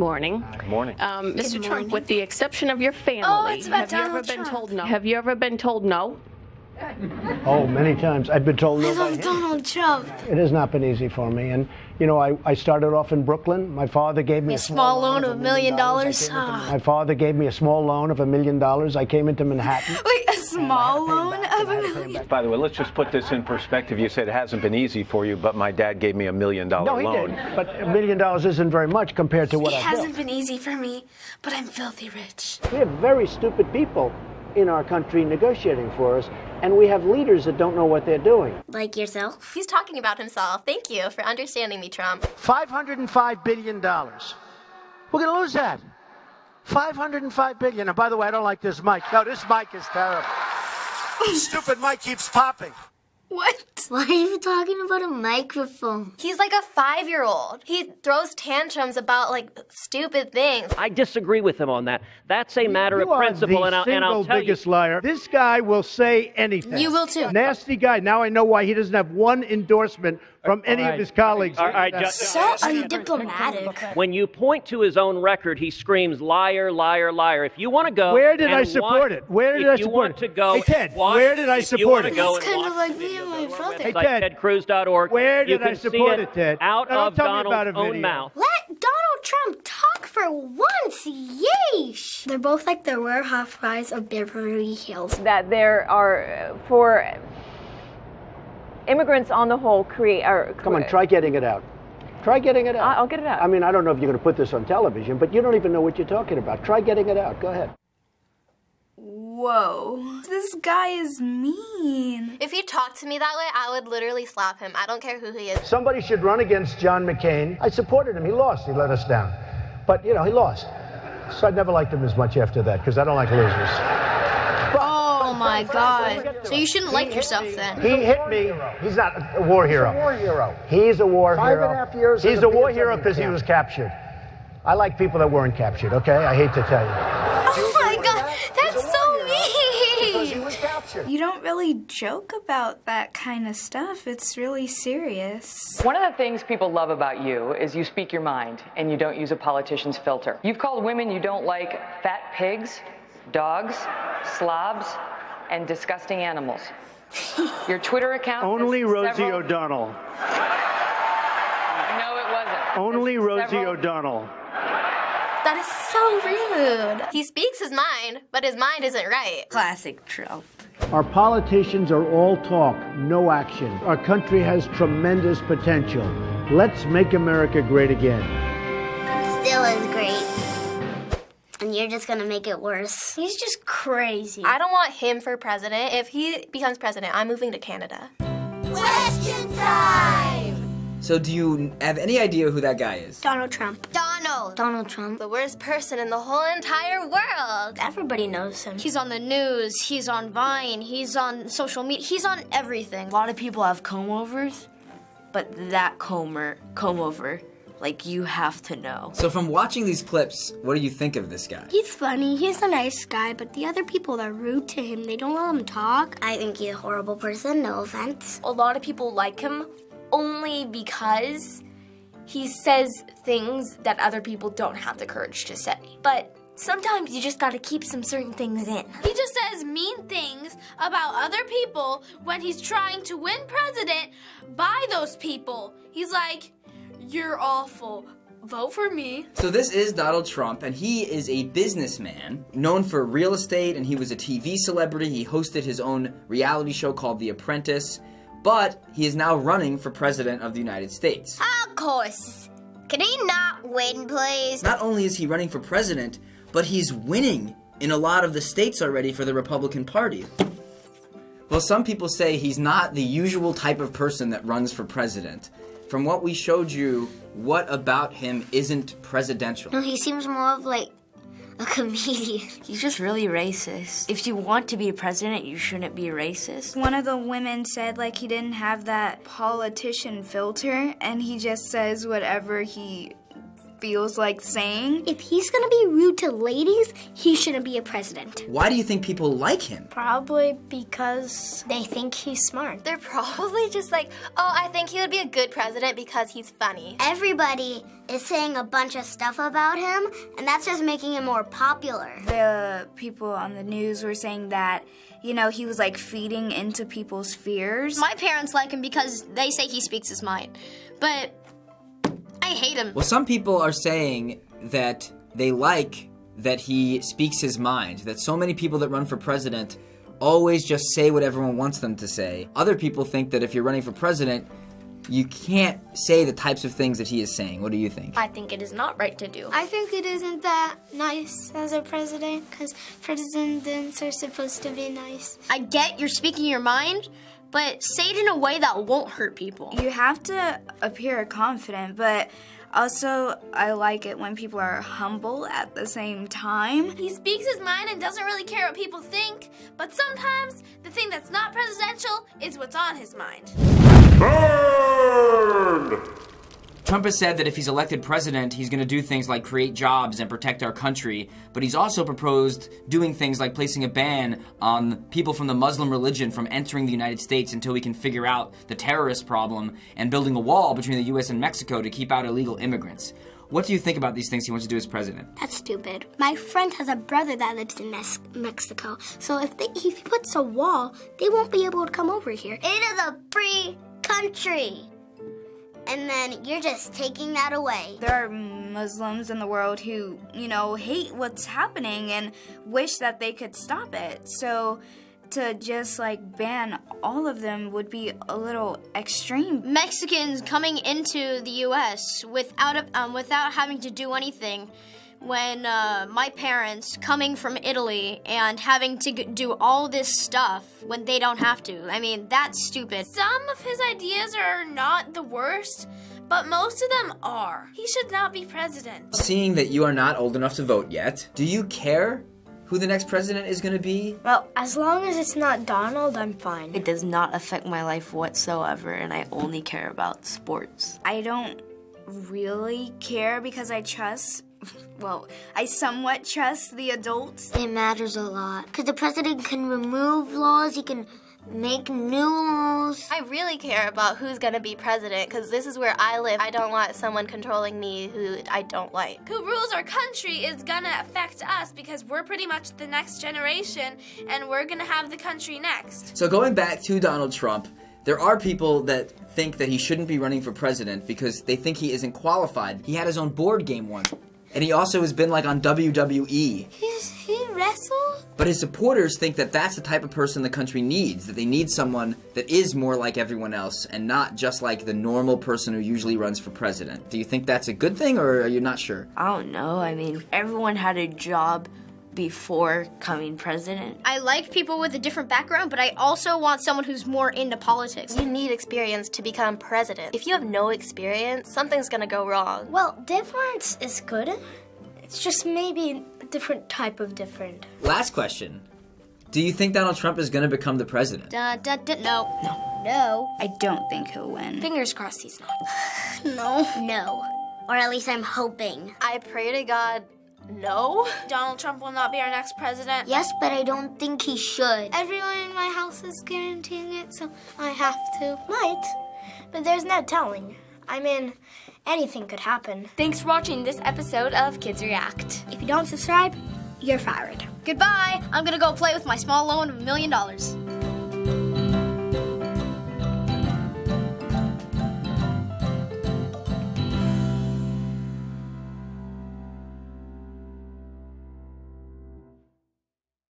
morning. Good morning. Mr. Trump, with the exception of your family, it's about have you ever Donald been Trump. told no? Have you ever been told no? Oh, many times. I've been told no I by love him. Donald Trump. It has not been easy for me. And, you know, I started off in Brooklyn. My father gave me A small loan of $1 million. My father gave me a small loan of $1 million. I came into Manhattan. Wait, a small loan of $1 million? By the way, let's just put this in perspective. You said it hasn't been easy for you, but my dad gave me $1 million No, he loan. did. But $1 million isn't very much compared to what It I've built. hasn't been easy for me, but I'm filthy rich. We have very stupid people in our country negotiating for us, and we have leaders that don't know what they're doing. Like yourself? He's talking about himself. Thank you for understanding me, Trump. $505 billion. We're going to lose that. $505 billion. And by the way, I don't like this mic. No, this mic is terrible. Stupid mic keeps popping. What? Why are you talking about a microphone? He's like a 5-year-old. He throws tantrums about, like, stupid things. I disagree with him on that. That's a matter of principle, and I'll tell biggest liar. This guy will say anything. You will too. Nasty guy. Now I know why he doesn't have one endorsement from any of his colleagues. All right, So undiplomatic. when you point to his own record, he screams, liar, liar, liar. If you want to go... Where did I and support watch- it? Where did I if you support want it? to go Hey, Ted, and watch- where did I if you support wanna it? go It's and kind of watch like me and my brother. Hey, like Ted, tedcruz.org. where you did I can support see it, Ted? out No, don't of tell me about Donald's a own video. mouth. Let Donald Trump talk for once, yeesh! They're both like the Real Housewives of Beverly Hills. That there are, for immigrants on the whole, Come on, try getting it out. Try getting it out. I'll get it out. I mean, I don't know if you're going to put this on television, but you don't even know what you're talking about. Try getting it out. Go ahead. Whoa, this guy is mean. If he talked to me that way, I would literally slap him. I don't care who he is. Somebody should run against John McCain. I supported him. He lost. He let us down. But, you know, he lost. So I never liked him as much after that, because I don't like losers. Oh my God. So you shouldn't like yourself then. He hit me. He's not a war hero. He's a war hero. He's a war hero. 5.5 years. He's a war hero because he was captured. I like people that weren't captured, okay? I hate to tell you. Oh my God, that's so mean. Because he was captured. You don't really joke about that kind of stuff. It's really serious. One of the things people love about you is you speak your mind and you don't use a politician's filter. You've called women you don't like fat pigs, dogs, slobs, and disgusting animals. Your Twitter account Only has Rosie several... O'Donnell. No, it wasn't. Only There's Rosie several- O'Donnell. That is so rude. He speaks his mind, but his mind isn't right. Classic Trump. Our politicians are all talk, no action. Our country has tremendous potential. Let's make America great again. Still is great. And you're just gonna make it worse. He's just crazy. I don't want him for president. If he becomes president, I'm moving to Canada. Question time! So do you have any idea who that guy is? Donald Trump. Donald Trump. The worst person in the whole entire world. Everybody knows him. He's on the news, he's on Vine, he's on social media, he's on everything. A lot of people have comb-overs, but that comb-over, like, you have to know. So from watching these clips, what do you think of this guy? He's funny, he's a nice guy, but the other people are rude to him. They don't let him talk. I think he's a horrible person, no offense. A lot of people like him only because he says things that other people don't have the courage to say. But sometimes you just gotta keep some certain things in. He just says mean things about other people when he's trying to win president by those people. He's like, you're awful. Vote for me. So this is Donald Trump, and he is a businessman known for real estate, and he was a TV celebrity. He hosted his own reality show called The Apprentice, but he is now running for president of the United States. Of course. Can he not win, please? Not only is he running for president, but he's winning in a lot of the states already for the Republican Party. Well, some people say he's not the usual type of person that runs for president. From what we showed you, what about him isn't presidential? No, he seems more of like a comedian. He's just really racist. If you want to be a president, you shouldn't be racist. One of the women said, like, he didn't have that politician filter, and he just says whatever he feels like saying. If he's gonna be rude to ladies, he shouldn't be a president. Why do you think people like him? Probably because they think he's smart. They're probably just like, oh, I think he would be a good president because he's funny. Everybody is saying a bunch of stuff about him, and that's just making him more popular. The people on the news were saying that, you know, he was like feeding into people's fears. My parents like him because they say he speaks his mind. But I hate him. Well, some people are saying that they like that he speaks his mind, that so many people that run for president always just say what everyone wants them to say. Other people think that if you're running for president, you can't say the types of things that he is saying. What do you think? I think it is not right to do. I think it isn't that nice as a president, because presidents are supposed to be nice. I get you're speaking your mind, but say it in a way that won't hurt people. You have to appear confident, but also I like it when people are humble at the same time. He speaks his mind and doesn't really care what people think, but sometimes the thing that's not presidential is what's on his mind. Burn! Trump has said that if he's elected president, he's going to do things like create jobs and protect our country, but he's also proposed doing things like placing a ban on people from the Muslim religion from entering the United States until we can figure out the terrorist problem, and building a wall between the U.S. and Mexico to keep out illegal immigrants. What do you think about these things he wants to do as president? That's stupid. My friend has a brother that lives in Mexico, so if he puts a wall, they won't be able to come over here. It is a free country. And then you're just taking that away. There are Muslims in the world who, you know, hate what's happening and wish that they could stop it. So to just like ban all of them would be a little extreme. Mexicans coming into the U.S. without having to do anything, when my parents coming from Italy and having to do all this stuff when they don't have to. I mean, that's stupid. Some of his ideas are not the worst, but most of them are. He should not be president. Seeing that you are not old enough to vote yet, do you care who the next president is going to be? Well, as long as it's not Donald, I'm fine. It does not affect my life whatsoever, and I only care about sports. I don't really care because I somewhat trust the adults. It matters a lot, because the president can remove laws, he can make new laws. I really care about who's gonna be president, because this is where I live. I don't want someone controlling me who I don't like. Who rules our country is gonna affect us, because we're pretty much the next generation, and we're gonna have the country next. So going back to Donald Trump, there are people that think that he shouldn't be running for president because they think he isn't qualified. He had his own board game once. And he also has been like on WWE. He wrestled? But his supporters think that that's the type of person the country needs, that they need someone that is more like everyone else and not just like the normal person who usually runs for president. Do you think that's a good thing, or are you not sure? I don't know. I mean, everyone had a job before coming president. I like people with a different background, but I also want someone who's more into politics. You need experience to become president. If you have no experience, something's gonna go wrong. Well, difference is good. It's just maybe a different type of different. Last question. Do you think Donald Trump is going to become the president? No. No. I don't think he'll win. Fingers crossed he's not. No. Or at least I'm hoping. I pray to God, no. Donald Trump will not be our next president. Yes, but I don't think he should. Everyone in my house is guaranteeing it, so I have to. Might, but there's no telling. I mean, anything could happen. Thanks for watching this episode of Kids React. If you don't subscribe, you're fired. Goodbye. I'm gonna go play with my small loan of $1 million.